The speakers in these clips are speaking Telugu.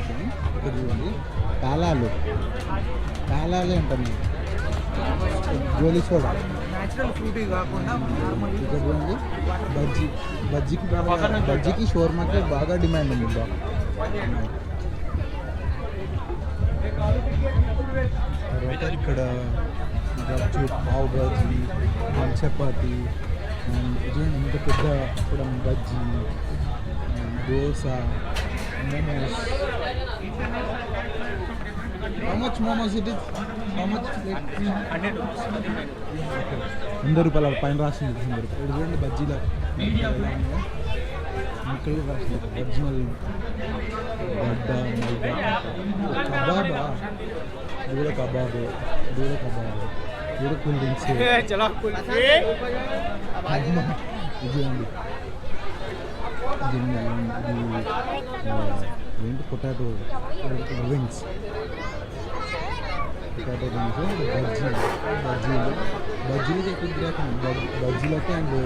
ఉంటుంది. ఇక్కడ చూడండి పేలాలే అంటాను, గోలీ సోడా. న్యాచురల్ ఫ్రూటీ కాకుండా ఇక్కడ చూడండి బజ్జీకి షోర్మాకి బాగా డిమాండ్ ఉంది. తర్వాత ఇక్కడ బజ్జీ, పావు బజ్జీ, చపాతి, చూడండి ఇంత పెద్ద కూడా bajji, dosa, momos. How much momos it is? How much? 100 రూపాయలు పైన రాసింది. 100 రూపాయలు. ఇక్కడ చూడండి బజ్జీలో ఇక్కడ కూడా రాసింది ఒరిజినల్ గడ్డ మైదా. కబాబా, దూడ కబాబు, దూడ కూల్ డ్రింక్స్. ఇది ఏంటి పొటాటో వింగ్స్, బజ్జీలకి ఎక్కువ గిరాకండి. బజ్జీలకి అండ్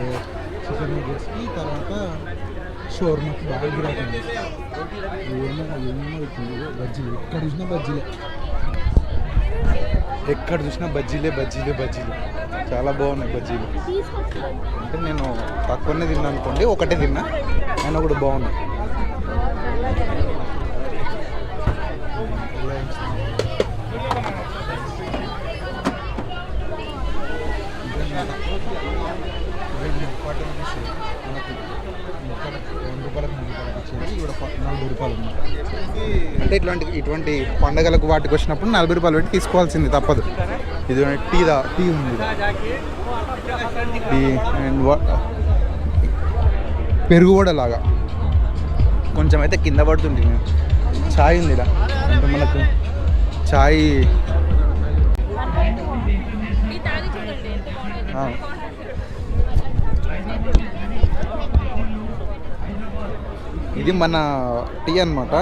చికెన్ నూడిల్స్కి, తర్వాత షోర్మాకి బాగా గిరాకండి. ఏమో అవుతుంది బజ్జీలు, ఎక్కడ చూసినా బజ్జీలే. చాలా బాగున్నాయి బజ్జీలు. అంటే నేను తక్కువనే తిన్నా అనుకోండి, ఒకటే తిన్నా, అయినా కూడా బాగున్నాయి. అంటే ఇటువంటి పండగలకు వాటికి వచ్చినప్పుడు 40 రూపాయలు పెట్టి తీసుకోవాల్సింది తప్పదు. ఇది టీ ఉంది, టీ అండ్ పెరుగు కూడా లాగా కొంచెం అయితే కింద పడుతుంది. ఛాయ్ ఉంది ఇలా, అంటే మనకు ఛాయ్ ఇది మన టీ అన్నమాట,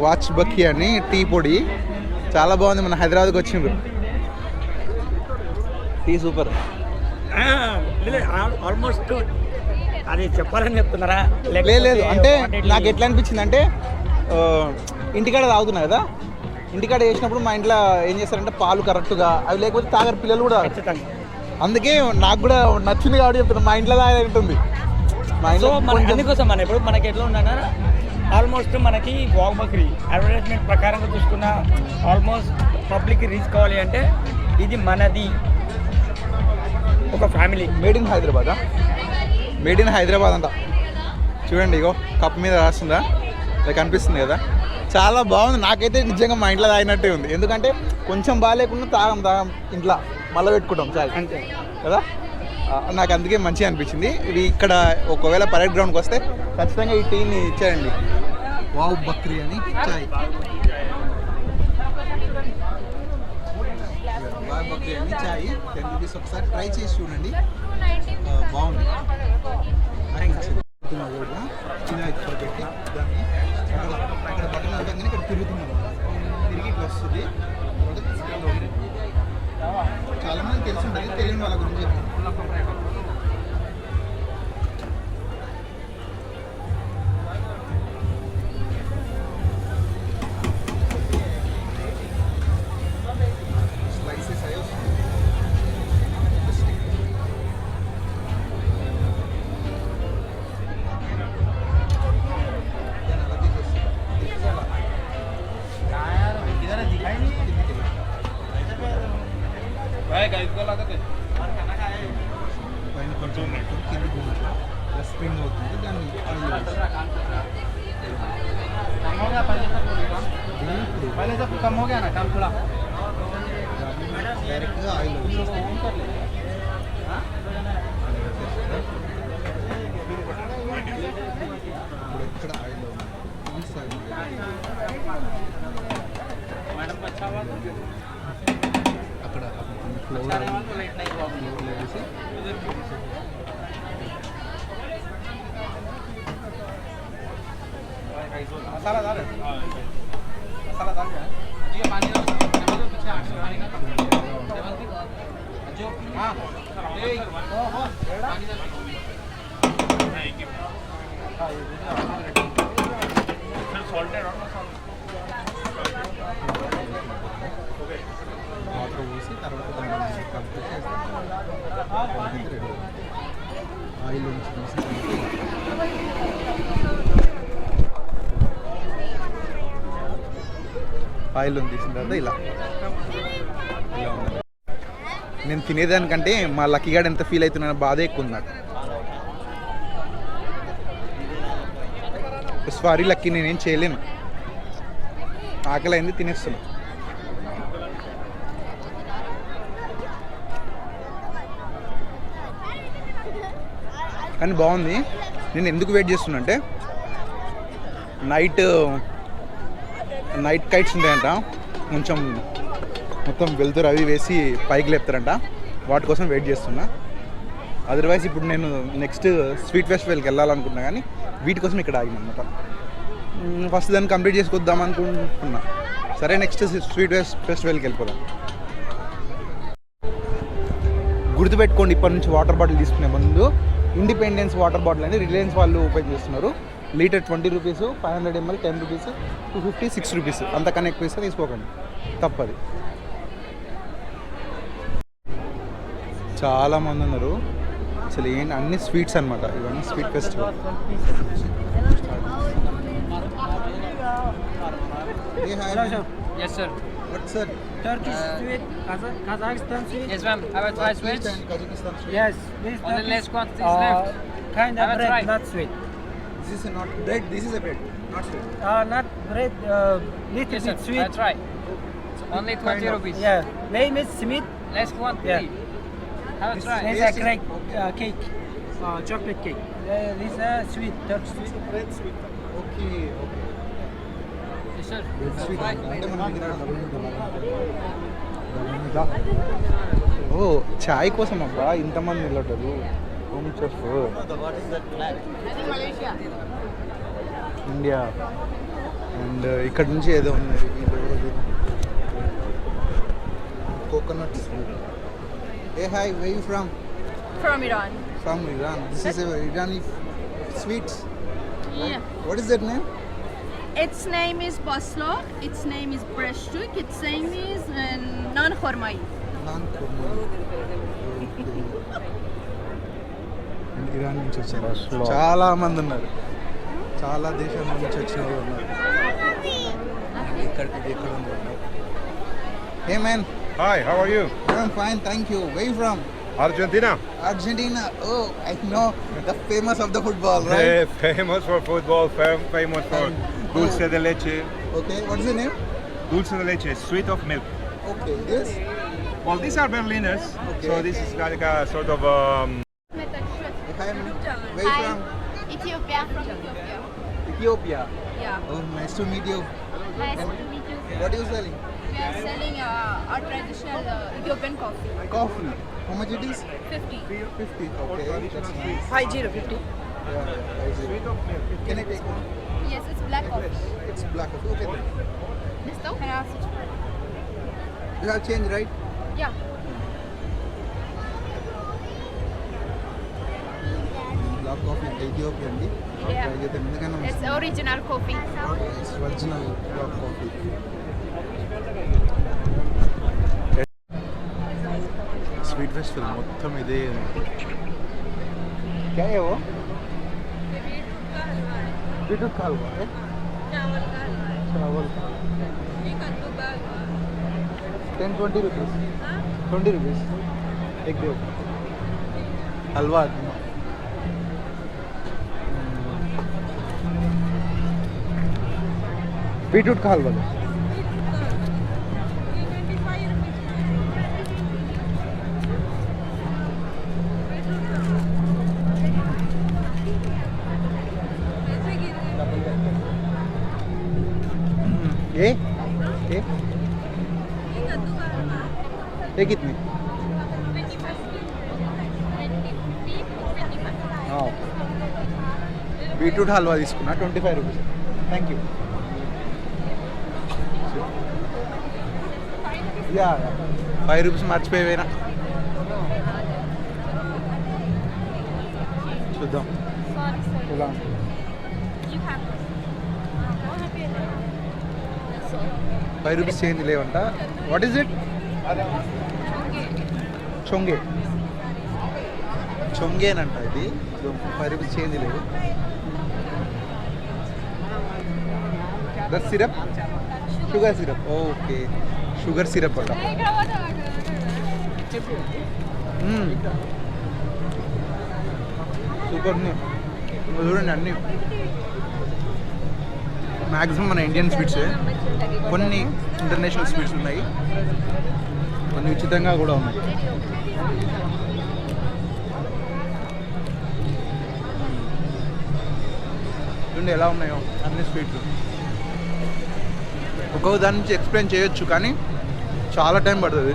వాచ్ బక్కీ అని టీ పొడి. చాలా బాగుంది. మన హైదరాబాద్కి వచ్చిండ్రు, టీ సూపర్. ఆల్మోస్ట్ అది చెప్పాలని చెప్తున్నారా? లేదు, అంటే నాకు ఎట్లా అనిపించింది అంటే, ఇంటికాడ తాగుతున్నా కదా, ఇంటికాడ చేసినప్పుడు మా ఇంట్లో ఏం చేస్తారంటే పాలు కరెక్ట్గా అవి లేకపోతే తాగరు పిల్లలు కూడా. అందుకే నాకు కూడా నచ్చింది కాబట్టి చెప్తున్నా, మా ఇంట్లో తాగే ఉంటుంది. అందుకోసం మన ఇప్పుడు మనకి ఎట్లా ఉన్నా ఆల్మోస్ట్ మనకి వావ్ బక్రీ అడ్వర్టైజ్మెంట్ ప్రకారంగా చూసుకున్న ఆల్మోస్ట్ పబ్లిక్కి రీచ్ కావాలి అంటే ఇది మనది ఒక ఫ్యామిలీ. మేడ్ ఇన్ హైదరాబాద్ అంట. చూడండి, ఇగో కప్ మీద రాస్తుందా, ఇలా కనిపిస్తుంది కదా, చాలా బాగుంది. నాకైతే నిజంగా మా ఇంట్లో తాగినట్టే ఉంది. ఎందుకంటే కొంచెం బాగాలేకుండా తాగం ఇంట్లో మళ్ళీ పెట్టుకుంటాం చాయ్ అంతే కదా. నాకు అందుకే మంచిగా అనిపించింది. ఇది ఇక్కడ ఒకవేళ పరేడ్ గ్రౌండ్కి వస్తే ఖచ్చితంగా ఈ టీని ఇచ్చేయండి, వావ్ బక్రీ అని చాయ్. వావ్ బక్రీ అని చాయ్ 10 రూపీస్. ఒకసారి ట్రై చేసి చూడండి, బాగుంది. ఇలా ఇక్కడ పెట్టి దాన్ని ఇక్కడ బటన్ అంతగానే ఇక్కడ తిరుగుతున్నాం, తిరిగి ఇట్లా వస్తుంది. చాలా మంది తెలిసి ఉంటుంది, తెలియని వాళ్ళ గురించి స్లైసెస్ అయ్యి వస్తుంది. పైన కొంచెం కింద స్ప్రింగ్ అవుతుంది, దాన్ని డైరెక్ట్గా ఆయిల్ ఎక్కడ ఆయిల్ అక్కడ ఫ్లోర్ వేసి मसाला डाल मसाला डाल जी पानी डाल पीछे पानी का जो हां ए हो पानी डाल వాటర్ పోసి తర్వాత దాన్ని కలిపేసి రెడీ. ఆయిల్ నుంచి తీసి ఆయిల్ తీసిన తర్వాత ఇలా ఇలా ఉంది. నేను తినేదానికంటే మా లక్కీ గార్డ్ ఎంత ఫీల్ అవుతున్నా బాధ ఎక్కువ ఉంది నాకు. సారీ లక్కీ, నేనేం చేయలేను, ఆకలి అయింది, తినేస్తున్నా. కానీ బాగుంది. నేను ఎందుకు వెయిట్ చేస్తున్నా అంటే నైట్ కైట్స్ ఉంటాయంట, కొంచెం మొత్తం వెళ్తురు అవి వేసి పైకి లేపుతారంట, వాటి కోసం వెయిట్ చేస్తున్నా. అదర్వైజ్ ఇప్పుడు నేను నెక్స్ట్ స్వీట్ ఫెస్టివల్కి వెళ్ళాలనుకున్నా, కానీ వీటి కోసం ఇక్కడ ఆగిన అనమాట. ఫస్ట్ దాన్ని కంప్లీట్ చేసుకొద్దాం అనుకుంటున్నా. సరే నెక్స్ట్ స్వీట్ ఫెస్టివల్కి వెళ్ళిపోదాం. గుర్తుపెట్టుకోండి, ఇప్పటి నుంచి వాటర్ బాటిల్ తీసుకునే ముందు ఇండిపెండెన్స్ వాటర్ బాటిల్ అని రిలయన్స్ వాళ్ళు ఓపెన్ చేస్తున్నారు. Litre 20 rupees, 500 ml 10 rupees, 250 6 rupees, అంతకన్నా ఎక్కువ ఇస్తే తీసుకోకండి, తప్పది. చాలామంది ఉన్నారు అసలు. ఏంటి అన్ని స్వీట్స్ అనమాట, ఇవన్నీ sweet festival. Yes, sir. What sir? Turkish sweet, Kazakhstan sweet. Yes, ma'am. Have a try sweet. Kazakhstan sweet. Yes, this Only Turkish, less quantities left. kind of Have a bread, try. not sweet. This is not bread. This is a bread, not sweet. Not bread, little Yes, sir. bit sweet. Have a try. Only 20 kind of- rupees. Yeah, name is Smith. Less quantity. Yeah. Have a This try. is- This Yes, is a cake, chocolate cake. This is sweet, Turkish sweet. Bread sweet. Okay, okay. Yes, sir. Bread sweet. అంటే మనం దగ్గర ఓ చాయ్ కోసం అబ్బా ఇంతమంది నిలబడ్డారు. Home chef India. అండ్ ఇక్కడ నుంచి ఏదో ఉన్నది, coconut. A hi, where you from? From Iran. From Iran. This is a Irani sweets. Yeah. What is that name? Its name is Baslo. Its name is Breshtuk. Its name is Nan Khormai. Naan kurma. Iran నుంచి వచ్చారు, చాలా మంది ఉన్నారు, చాలా దేశాల నుంచి వచ్చిన వాళ్ళు ఉన్నారు. ఎక్కడ ఉన్నారు? Hey man, Hi, how are you? I'm fine, thank you. Where you from? Argentina. Argentina. Oh, I know the famous of the football, right? Famous for football, famous for dulce de leche. Okay, what's the name? Dulce de leche, sweet of milk. Okay, this. Well, these are Berliners, Okay. so this is like a sort of Hi, man. Where you from? Ethiopia. From Ethiopia. Ethiopia. Yeah. Oh, nice to meet you. Nice to meet you. What are you selling? We are selling our traditional Ethiopian coffee. Coffee. How much it is? 50. 50. Okay, that's nice. 50. Yeah, I see. sweet of milk. Can I take one? Yes, it's black coffee. It's black coffee. Okay then. This though? Can I ask you? You have change, right? Yeah. Black coffee అంటే Ethiopia అండి. Yeah. Try చేద్దాం. ఎందుకన్నా It's original coffee. it's original black coffee. Sweet festival మొత్తం ఇదే. क्या है वो? बीटरूट का हलवा है? चावल का. 10-20 rupees. 20 rupees. एक दो. हलवा. बीटरूट का हलवा दो. ये कितनी? బీట్రూట్ హల్వా తీసుకున్నా 25 rupees. Thank you. Yeah 5 rupees మర్చిపోయినా. చూద్దాం ఎలా ఉంటుంది. You have. ₹5 చేంజ్ లేవంట. What is it? చొంగే చొంగేనంట ఇది. ₹5 చేంజ్ లేవు. The syrup sugar syrup. Okay, sugar syrup అట. సూపర్ ఉంది. చూడండి అన్నీ మ్యాక్సిమం మన ఇండియన్ స్వీట్సే. కొన్ని ఇంటర్నేషనల్ స్వీట్స్ ఉన్నాయి, కొన్ని ఉచితంగా కూడా ఉన్నాయి. చూడండి ఎలా ఉన్నాయో అన్ని స్వీట్లు. ఒక్కొక్క దాని నుంచి ఎక్స్ప్లెయిన్ చేయొచ్చు కానీ చాలా టైం పడుతుంది.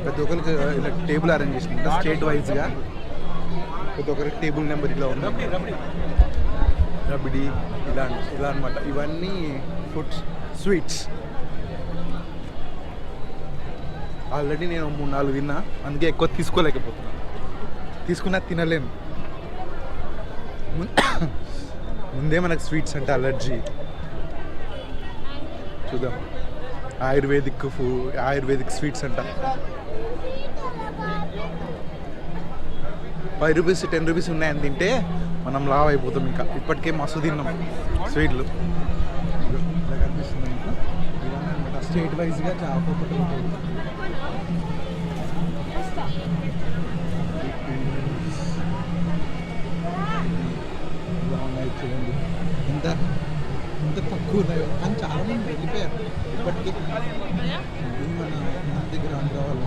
ప్రతి ఒక్కరికి ఇలా టేబుల్ అరేంజ్ చేసింది స్టేట్ వైజ్గా. ప్రతి ఒక్కరికి టేబుల్ నెంబర్ ఇలా ఉంది. రబిడి ఇలా అనమాట. ఇవన్నీ ఫుడ్స్, స్వీట్స్. ఆల్రెడీ నేను 3-4 తిన్నా, అందుకే ఎక్కువ తీసుకోలేకపోతున్నాను. తీసుకున్నా తినలేను. ముందే మనకు స్వీట్స్ అంటే అలర్జీ. చూద్దాం. ఆయుర్వేదిక్ స్వీట్స్ అంట. ₹5 ₹10 ఉన్నాయని తింటే మనం లావ్ అయిపోతాం. ఇంకా ఇప్పటికే మస్తు తిన్నాం స్వీట్లు. ఇలా కనిపిస్తుంది మీకు. ఇవన్నీ అనమాట స్టేట్ వైజ్గా చాలా ఒక్కొక్కటి ఉంటుంది. ఇలా ఉన్నాయి చూడండి, ఎంత తక్కువ ఉన్నాయో. కానీ చాలా మంది వెళ్ళిపోయారు ఇప్పటికీ. ఇది మన దగ్గర ఆంధ్ర వాళ్ళు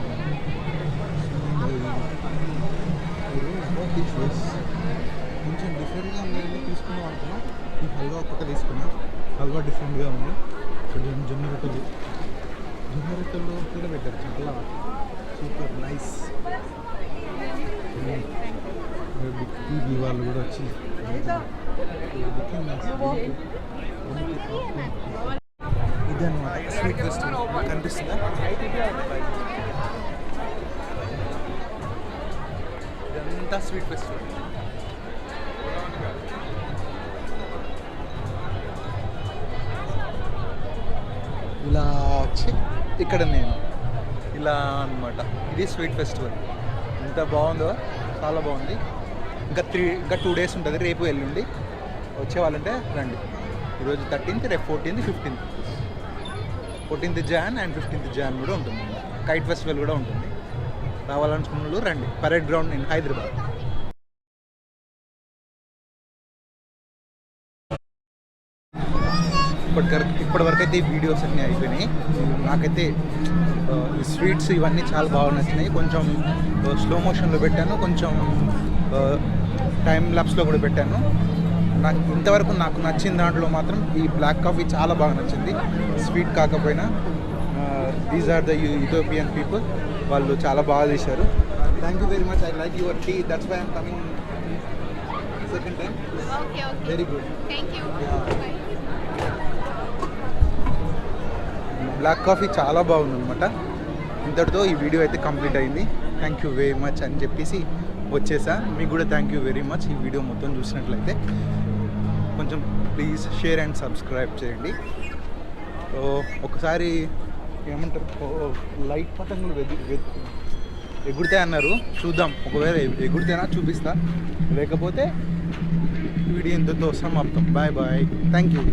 కొంచెం డిఫరెంట్గా ఉన్నాయి. తీసుకున్నాం అనుకున్నా. ఈ హల్వా ఒక్కొక్క తీసుకున్నా. హల్వా డిఫరెంట్గా ఉంది. చూడండి, జొన్న రొట్టెలు కూడా పెట్టారు. చాలా సూపర్ నైస్. టీవీ వాళ్ళు కూడా వచ్చి ఇదన్నమాట స్వీట్ ఫెస్టివల్. కనిపిస్తుందా? ఇదంతా స్వీట్ ఫెస్టివల్. ఇలా వచ్చి ఇక్కడ నేను ఇలా అనమాట. ఇది స్వీట్ ఫెస్టివల్. ఎంత బాగుందో, చాలా బాగుంది. ఇంకా 2 days ఉంటుంది. రేపు ఎల్లుండి వచ్చేవాళ్ళంటే రండి. ఈరోజు 13th, రేపు 14th, 15th. 14th Jan and 15th Jan కూడా ఉంటుంది. కైట్ ఫెస్టివల్ కూడా ఉంటుంది. రావాలనుకున్న వాళ్ళు రండి. Parade ground in Hyderabad. ఇప్పటివరకు అయితే ఈ వీడియోస్ అన్నీ అయిపోయినాయి. నాకైతే ఈ స్వీట్స్ ఇవన్నీ చాలా బాగా నచ్చినాయి. కొంచెం స్లో మోషన్లో పెట్టాను, కొంచెం టైం ల్యాప్స్లో కూడా పెట్టాను. నాకు ఇంతవరకు నాకు నచ్చిన దాంట్లో మాత్రం ఈ బ్లాక్ కాఫీ చాలా బాగా నచ్చింది. స్వీట్ కాకపోయినా these are the Ethiopian people. వాళ్ళు చాలా బాగా చేశారు. Thank you very much. I like your tea. That's why I'm coming second time. Very good. Black coffee చాలా బాగుందన్నమాట. ఇంతటితో ఈ వీడియో అయితే కంప్లీట్ అయింది. థ్యాంక్ యూ వెరీ మచ్ అని చెప్పేసి వచ్చేసా. మీకు కూడా థ్యాంక్ యూ వెరీ మచ్. ఈ వీడియో మొత్తం చూసినట్లయితే కొంచెం ప్లీజ్ షేర్ అండ్ సబ్స్క్రైబ్ చేయండి. ఒకసారి ఏమంటారు, లైట్ పతంగులు ఎగురుతాయి అన్నారు. చూద్దాం, ఒకవేళ ఎగురితేనా చూపిస్తా, లేకపోతే వీడియో ఇంతతో సమాప్తం. Bye bye. Thank you.